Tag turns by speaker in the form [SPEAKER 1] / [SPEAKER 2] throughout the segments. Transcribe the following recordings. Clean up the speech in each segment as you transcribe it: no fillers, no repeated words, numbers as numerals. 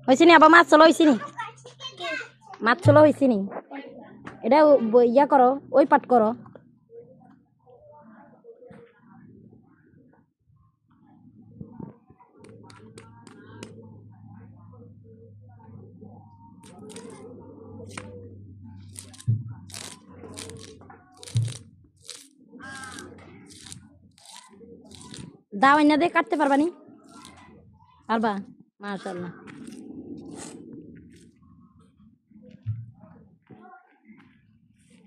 [SPEAKER 1] হয়েছে নি আবার মাছ চলো হয়েছে নি মাছ চলো হয়েছে নি এটা ইয়া করো ওই পাট করো দাও এনে দিয়ে কাটতে পারবা নি পারবা মাশাআল্লাহ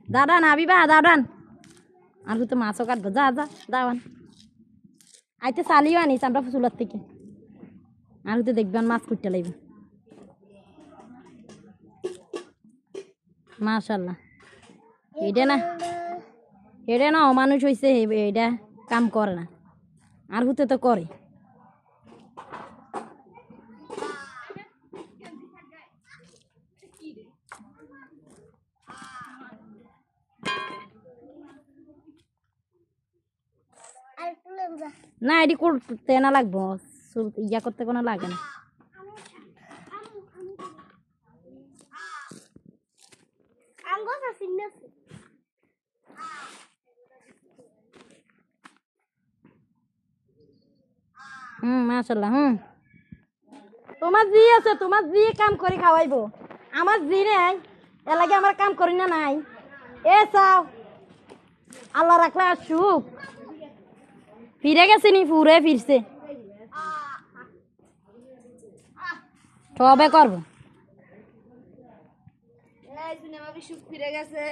[SPEAKER 1] দাদান আবিবা দাদান আর তো মাছও কাটবো যা যা দাওয়ান আইতে চালিও আনিস আমরা চুলার থেকে আর তো দেখবেন মাছ কুটতে লাগবে মাশাআল্লাহ এটা না অমানুষ হয়েছে এটা কাম করে না আর হুতে তো করে না এটি করতে না লাগবো ইয়া করতে কোনো লাগে না মাশাআল্লাহ তোমার জি আছে তোমার জি কাম করে খাওয়াইবো আমার জি নাই এর লাগে আমার কাম করি না নাই এ চাও আল্লাহ রাখলে আর সুখ ফিরে গেছে নি ফুরে ফিরছে তবে করবো
[SPEAKER 2] এই সিনেমা কি সুখ ফিরে গেছে